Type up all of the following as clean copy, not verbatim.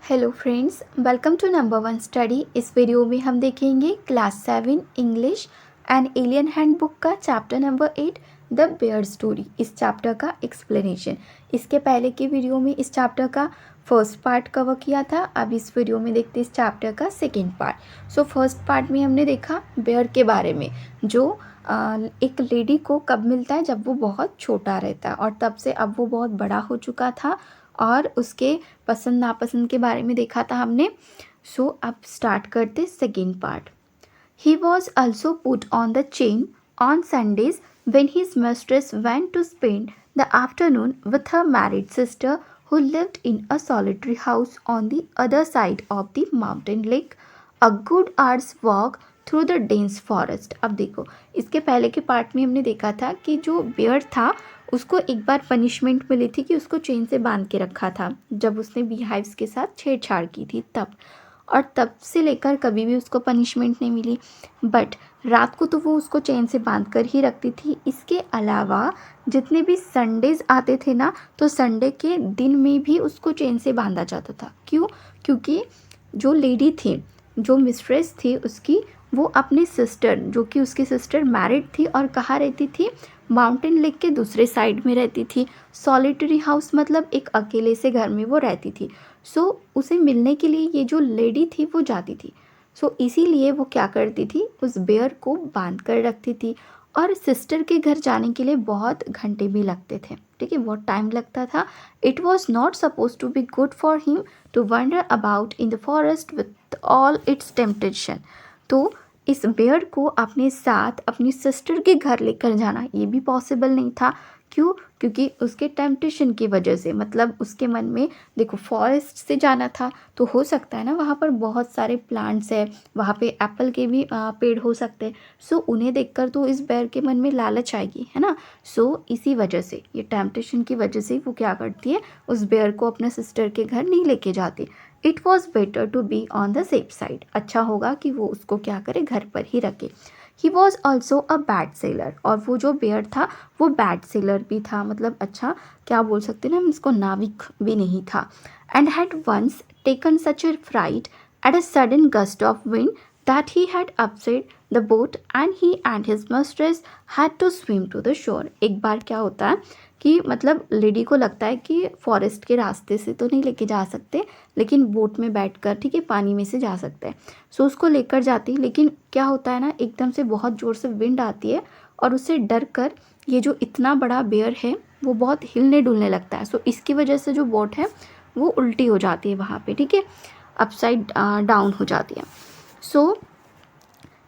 Hello friends, welcome to number one study. इस video में हम देखेंगे class 7 English and alien handbook का chapter number 8 the bear story. इस चैप्टर का एक्सप्लेनेशन इसके पहले की वीडियो में इस चैप्टर का फर्स्ट पार्ट कवर किया था। अब इस वीडियो में देखते हैं इस चैप्टर का second part. So first part में हमने देखा बेयर के बारे में, जो एक लेडी को कब मिलता है जब वो बहुत छोटा रहता है और तब से अब वो बहुत बड़ा हो चुका था और उसके पसंद नापसंद के बारे में देखा था हमने। सो अब स्टार्ट करते second part. He was also put on the chain on Sundays when his mistress went to spend the afternoon with her married sister who lived in a solitary house on the other side of the mountain lake, a good hour's walk through the dense forest. अब देखो, इसके पहले के part में हमने देखा था कि जो बेयर था उसको एक बार पनिशमेंट मिली थी कि उसको चेन से बांध के रखा था जब उसने बीहाइव्स के साथ छेड़छाड़ की थी तब, और तब से लेकर कभी भी उसको पनिशमेंट नहीं मिली। बट रात को तो वो उसको चेन से बांध कर ही रखती थी। इसके अलावा जितने भी संडेज आते थे ना, तो संडे के दिन में भी उसको चेन से बांधा जाता था। क्यों? क्योंकि जो लेडी थी, जो मिस्ट्रेस थी उसकी, वो अपने सिस्टर, जो कि उसकी सिस्टर मैरिड थी और कहाँ रहती थी, माउंटेन लेक के दूसरे साइड में रहती थी। सॉलिटरी हाउस मतलब एक अकेले से घर में वो रहती थी। सो उसे मिलने के लिए ये जो लेडी थी वो जाती थी। सो इसीलिए वो क्या करती थी, उस बेयर को बांध कर रखती थी। और सिस्टर के घर जाने के लिए बहुत घंटे भी लगते थे, ठीक है, बहुत टाइम लगता था। It was not suppose to be good for him to wonder about in the forest with all its temptation. तो इस बेयर को अपने साथ अपनी सिस्टर के घर लेकर जाना ये भी पॉसिबल नहीं था। क्यों? क्योंकि उसके टेम्पटेशन की वजह से, मतलब उसके मन में, देखो फॉरेस्ट से जाना था तो हो सकता है ना वहाँ पर बहुत सारे प्लांट्स है, वहाँ पे एप्पल के भी पेड़ हो सकते हैं। सो उन्हें देखकर तो इस बेयर के मन में लालच आएगी, है ना। सो इसी वजह से, ये टेम्पटेशन की वजह से वो क्या करती है, उस बेयर को अपने सिस्टर के घर नहीं लेके जाती। It was better to be on the safe side. अच्छा होगा कि वो उसको क्या करे, घर पर ही रखे। He was also a bad seller. और वो जो बेयर था वो बैड सेलर भी था, मतलब अच्छा क्या बोल सकते हैं ना हम इसको, नाविक भी नहीं था। And had once taken such a fright at a sudden gust of wind that he had upset the boat and he and his mistress had to swim to the shore। एक बार क्या होता है कि मतलब लेडी को लगता है कि फॉरेस्ट के रास्ते से तो नहीं लेके जा सकते, लेकिन बोट में बैठकर, ठीक है, पानी में से जा सकते हैं। सो उसको लेकर जाती, लेकिन क्या होता है ना, एकदम से बहुत ज़ोर से विंड आती है और उससे डर कर ये जो इतना बड़ा बेयर है वो बहुत हिलने डुलने लगता है। सो इसकी वजह से जो बोट है वो उल्टी हो जाती है वहाँ पे, ठीक है, अपसाइड डाउन हो जाती है। सो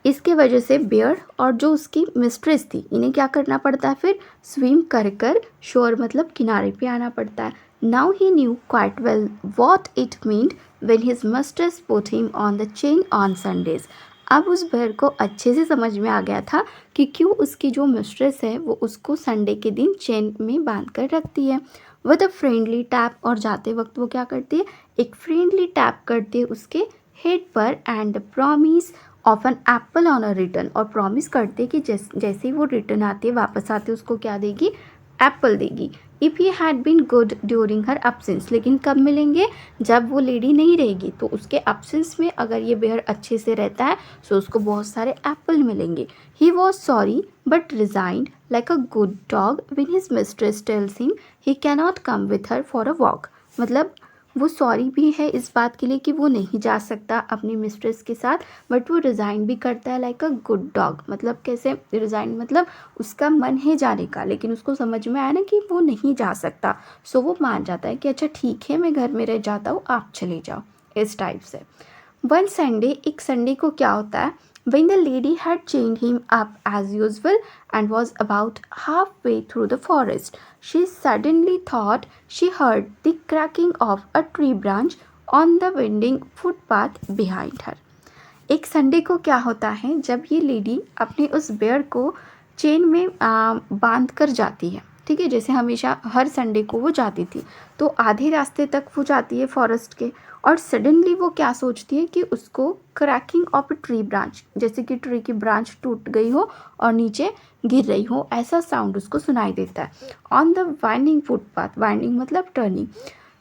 इसके वजह से बेयर और जो उसकी मिस्ट्रेस थी, इन्हें क्या करना पड़ता है, फिर स्विम कर कर शोर मतलब किनारे पे आना पड़ता है। Now he new quite well what it meant when his mistress put him on the chain on Sundays. अब उस बेयर को अच्छे से समझ में आ गया था कि क्यों उसकी जो मिस्ट्रेस है वो उसको संडे के दिन चेन में बांध कर रखती है। विद अ फ्रेंडली टैप, और जाते वक्त वो क्या करती है, एक फ्रेंडली टैप करती है उसके हेड पर, and promise of an apple on a return, और प्रॉमिस करते कि जैसे ही वो रिटर्न आती है, वापस आती है, उसको क्या देगी, एप्पल देगी। If he had been good during her absence, लेकिन कब मिलेंगे, जब वो लेडी नहीं रहेगी। तो उसके एब्सेंस में अगर ये बेयर अच्छे से रहता है तो उसको बहुत सारे एप्पल मिलेंगे। He was sorry but resigned like a good dog when his mistress tells him he cannot come with her for a walk. मतलब वो सॉरी भी है इस बात के लिए कि वो नहीं जा सकता अपनी मिस्ट्रेस के साथ, बट वो रिज़ाइन भी करता है लाइक अ गुड डॉग। मतलब कैसे रिज़ाइन, मतलब उसका मन है जाने का, लेकिन उसको समझ में आया ना कि वो नहीं जा सकता। सो वो मान जाता है कि अच्छा ठीक है, मैं घर में रह जाता हूँ, आप चले जाओ, इस टाइप से। वन संडे, एक संडे को क्या होता है, when the lady had chained him up as usual and was about halfway through the forest, she suddenly thought she heard the cracking of a tree branch on the winding footpath behind her। एक Sunday को क्या होता है, जब ये lady अपने उस bear को चेन में बांध कर जाती है, ठीक है, जैसे हमेशा हर संडे को वो जाती थी, तो आधे रास्ते तक वो जाती है फॉरेस्ट के, और सडनली वो क्या सोचती है कि उसको cracking of a tree branch, जैसे कि ट्री की ब्रांच टूट गई हो और नीचे गिर रही हो, ऐसा साउंड उसको सुनाई देता है। On the winding footpath, winding मतलब टर्निंग,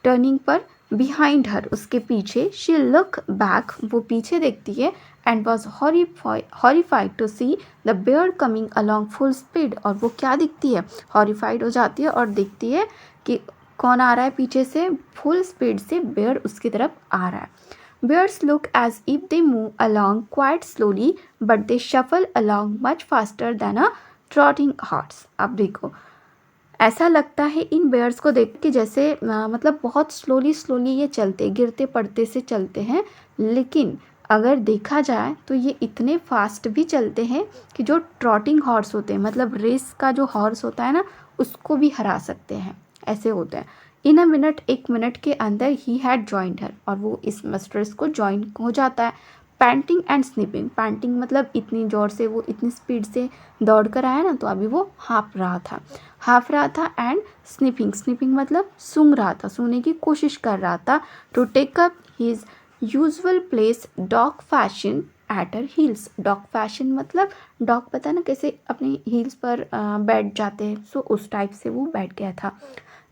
टर्निंग पर बिहाइंड हर, उसके पीछे, शी लुक बैक, वो पीछे देखती है, and was horrified to see the bear coming along full speed, और वो क्या दिखती है, हॉरिफाइड हो जाती है और देखती है कि कौन आ रहा है पीछे से, फुल स्पीड से बेयर उसकी तरफ आ रहा है. Bears look as if they move along quite slowly, but they shuffle along much faster than a trotting horse. अब देखो, ऐसा लगता है इन बेयर्स को देख के जैसे मतलब बहुत स्लोली ये चलते, गिरते पड़ते से चलते हैं, लेकिन अगर देखा जाए तो ये इतने फास्ट भी चलते हैं कि जो ट्रॉटिंग हॉर्स होते हैं, मतलब रेस का जो हॉर्स होता है ना, उसको भी हरा सकते हैं, ऐसे होते हैं. इन अ मिनट, 1 मिनट के अंदर ही हैड जॉइंड हर, और वो इस मिस्ट्रेस को ज्वाइन हो जाता है. पैंटिंग एंड स्निपिंग, पैंटिंग मतलब इतनी ज़ोर से, वो इतनी स्पीड से दौड़ कर आया ना, तो अभी वो हाँफ रहा था. एंड स्निपिंग, स्निपिंग मतलब सूंघ रहा था, सूंघने की कोशिश कर रहा था. To take up his usual place dog fashion at her heels. Dog fashion मतलब डॉग, पता ना कैसे अपने हील्स पर बैठ जाते हैं, सो उस टाइप से वो बैठ गया था.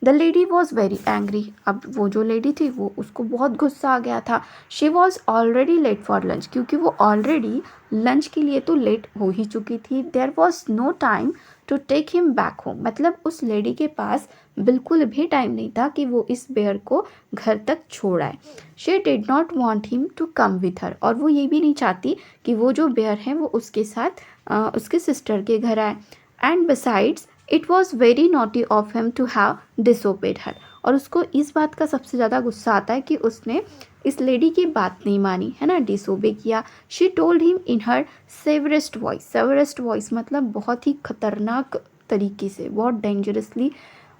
The lady was very angry, अब वो जो लेडी थी वो उसको बहुत गुस्सा आ गया था. She was already late for lunch, क्योंकि वो ऑलरेडी लंच के लिए तो लेट हो ही चुकी थी. There was no time to take him back home, मतलब उस लेडी के पास बिल्कुल भी टाइम नहीं था कि वो इस बेयर को घर तक छोड़ आए. She did not want him to come with her, और वो ये भी नहीं चाहती कि वो जो बेयर है वो उसके साथ उसके सिस्टर के घर आए. And besides it was very naughty of him to have disobeyed her, और उसको इस बात का सबसे ज़्यादा गुस्सा आता है कि उसने इस लेडी की बात नहीं मानी, है ना, डिसोबे किया. She told him in her severest voice, severest voice मतलब बहुत ही खतरनाक तरीके से, बहुत डेंजरसली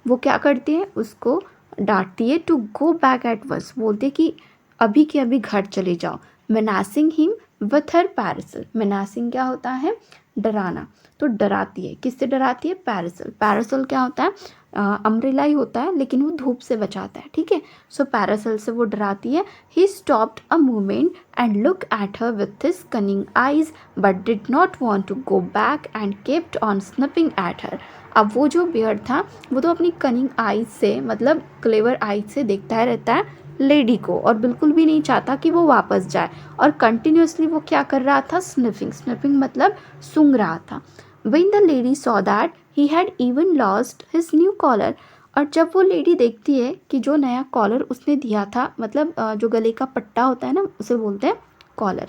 वो क्या करती है, उसको डांटती है. To go back at once, बोलते कि अभी के अभी घर चले जाओ. Menacing him with her parasol, menacing क्या होता है, डराना, तो डराती है. किससे डराती है, पैरासोल. पैरासोल क्या होता है, अम्ब्रेला ही होता है, लेकिन वो धूप से बचाता है, ठीक है. सो पैरासोल से वो डराती है. He stopped a moment and look at her with his cunning eyes, but did not want to go back and kept on snipping at her. अब वो जो बियर्ड था वो तो अपनी कनिंग आइज से, मतलब क्लेवर आइज से देखता रहता है लेडी को, और बिल्कुल भी नहीं चाहता कि वो वापस जाए. और कंटिन्यूसली वो क्या कर रहा था, स्निफिंग, स्निफिंग मतलब सूंघ रहा था. When the lady saw that he had even lost his new collar, और जब वो लेडी देखती है कि जो नया कॉलर उसने दिया था, मतलब जो गले का पट्टा होता है ना, उसे बोलते हैं कॉलर,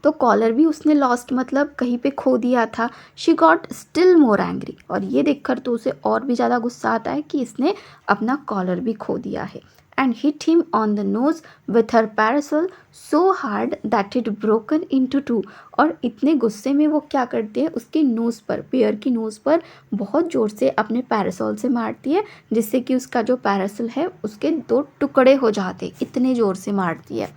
तो कॉलर भी उसने लॉस्ट मतलब कहीं पे खो दिया था. She got still more angry, और ये देखकर तो उसे और भी ज़्यादा गुस्सा आता है कि इसने अपना कॉलर भी खो दिया है. And hit him on the nose with her parasol so hard that it broken into two, और इतने गुस्से में वो क्या करती है, उसके नोज़ पर, पेयर की नोज़ पर बहुत ज़ोर से अपने पैरासोल से मारती है, जिससे कि उसका जो पैरासोल है उसके 2 टुकड़े हो जाते, इतने ज़ोर से मारती है.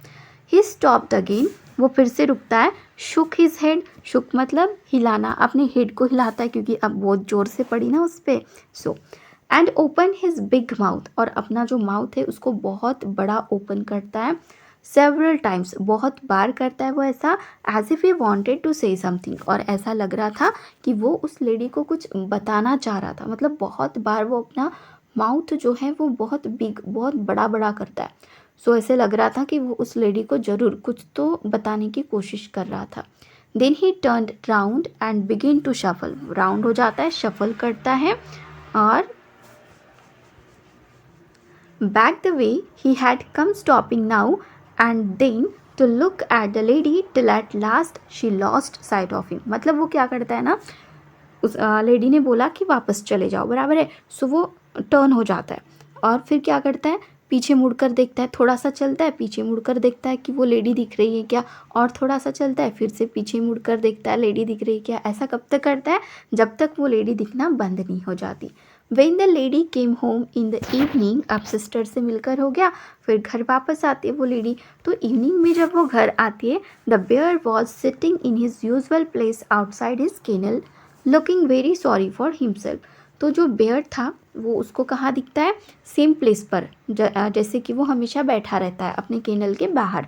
ही स्टॉप्ड अगेन, वो फिर से रुकता है. शुक हिज हेड, शुक मतलब हिलाना, अपने हेड को हिलाता है क्योंकि अब बहुत ज़ोर से पड़ी ना उस पर. So and open his big mouth, और अपना जो माउथ है उसको बहुत बड़ा ओपन करता है. सेवरल टाइम्स, बहुत बार करता है वो ऐसा. As if he wanted to say something, और ऐसा लग रहा था कि वो उस लेडी को कुछ बताना चाह रहा था, मतलब बहुत बार वो अपना माउथ जो है वो बहुत बिग, बहुत बड़ा बड़ा करता है. सो ऐसे लग रहा था कि वो उस लेडी को ज़रूर कुछ तो बताने की कोशिश कर रहा था. Then he turned round and begin to shuffle, round हो जाता है, शफल करता है, और back the way he had come, stopping now and then to look at the lady till at last she lost sight of him. मतलब वो क्या करता है ना, उस लेडी ने बोला कि वापस चले जाओ, बराबर है. सो वो टर्न हो जाता है और फिर क्या करता है, पीछे मुड़कर देखता है, थोड़ा सा चलता है, पीछे मुड़कर देखता है कि वो लेडी दिख रही है क्या, और थोड़ा सा चलता है, फिर से पीछे मुड़कर देखता है लेडी दिख रही है क्या. ऐसा कब तक करता है, जब तक वो लेडी दिखना बंद नहीं हो जाती. When the lady came home in the evening, अब सिस्टर से मिलकर हो गया, फिर घर वापस आती है वो लेडी. तो इवनिंग में जब वो घर आती है, the bear was sitting in his usual place outside his kennel looking very sorry for himself. तो जो बेयर था वो उसको कहाँ दिखता है, सेम प्लेस पर, जैसे कि वो हमेशा बैठा रहता है अपने केनल के बाहर,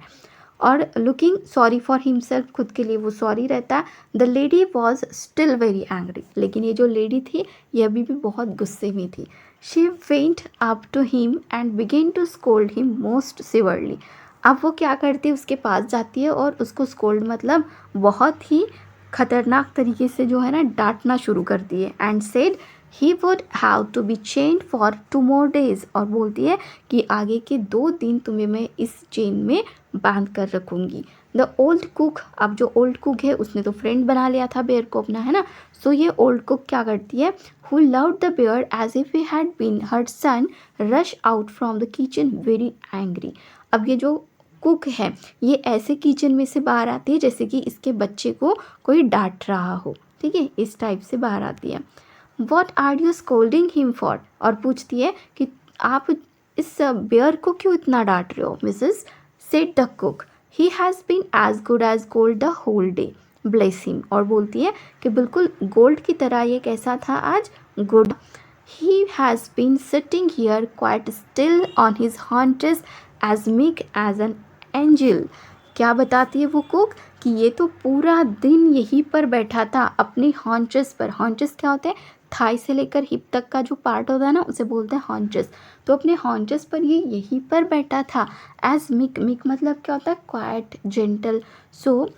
और लुकिंग सॉरी फॉर हिमसेल्फ, खुद के लिए वो सॉरी रहता है. The lady was still very angry, लेकिन ये जो लेडी थी ये अभी भी बहुत गुस्से में थी. She went up to him and began to scold him most severely. अब वो क्या करती है, उसके पास जाती है और उसको स्कोल्ड मतलब बहुत ही खतरनाक तरीके से जो है ना डांटना शुरू करती है। And said he would have to be chain for 2 more days, और बोलती है कि आगे के 2 दिन तुम्हें मैं इस चेन में बांध कर रखूँगी। द ओल्ड कुक, अब जो ओल्ड कुक है उसने तो फ्रेंड बना लिया था बेयर को अपना, है ना। सो ये ओल्ड कुक क्या करती है, who loved the bear as if he had been her son, rush out from the kitchen very angry. अब ये जो कुक है ये ऐसे किचन में से बाहर आती है जैसे कि इसके बच्चे को कोई डांट रहा हो, ठीक है, इस टाइप से बाहर आती है। What are you scolding him for, और पूछती है कि आप इस बेयर को क्यों इतना डांट रहे हो। Missus said the cook, he has been as good as gold the whole day, bless him, और बोलती है कि बिल्कुल गोल्ड की तरह ये कैसा था आज, good. He has been sitting here quite still on his haunches as meek as an angel. क्या बताती है वो कुक कि ये तो पूरा दिन यहीं पर बैठा था अपनी हॉन्चेस पर। हॉन्चेस क्या होते हैं, थाई से लेकर हिप तक का जो पार्ट होता है ना उसे बोलते हैं हॉन्चेस। तो अपने हॉन्चेस पर ये यहीं पर बैठा था। एज मिक, मिक मतलब क्या होता है, quiet, gentle. So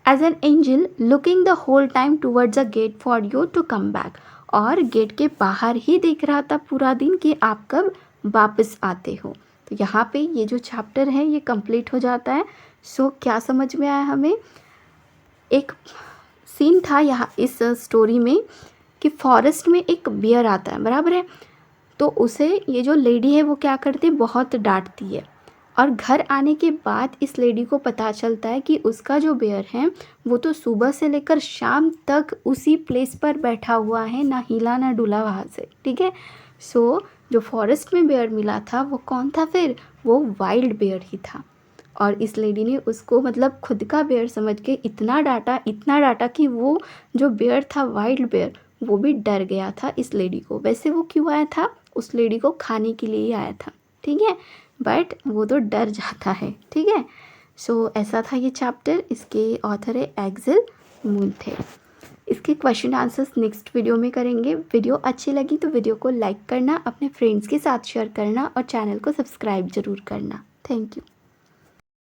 as an angel looking the whole time towards a gate for you to come back, और गेट के बाहर ही देख रहा था पूरा दिन कि आप कब वापस आते हो। तो यहाँ पे ये जो चैप्टर है ये कंप्लीट हो जाता है। सो क्या समझ में आया हमें, एक सीन था यहाँ इस स्टोरी में कि फॉरेस्ट में एक बियर आता है, बराबर है। तो उसे ये जो लेडी है वो क्या करती है, बहुत डांटती है। और घर आने के बाद इस लेडी को पता चलता है कि उसका जो बेयर है वो तो सुबह से लेकर शाम तक उसी प्लेस पर बैठा हुआ है, ना हिला ना डुला वहाँ से, ठीक है। सो जो फॉरेस्ट में बेयर मिला था वो कौन था फिर, वो वाइल्ड बेयर ही था। और इस लेडी ने उसको मतलब खुद का बेयर समझ के इतना डांटा कि वो जो बेयर था, वाइल्ड बेयर, वो भी डर गया था इस लेडी को। वैसे वो क्यों आया था, उस लेडी को खाने के लिए ही आया था, ठीक है, बट वो तो डर जाता है, ठीक है। सो ऐसा था ये चैप्टर। इसके ऑथर है एक्सेल मूनथे। इसके क्वेश्चन आंसर्स नेक्स्ट वीडियो में करेंगे। वीडियो अच्छी लगी तो वीडियो को लाइक करना, अपने फ्रेंड्स के साथ शेयर करना और चैनल को सब्सक्राइब ज़रूर करना। Thank you.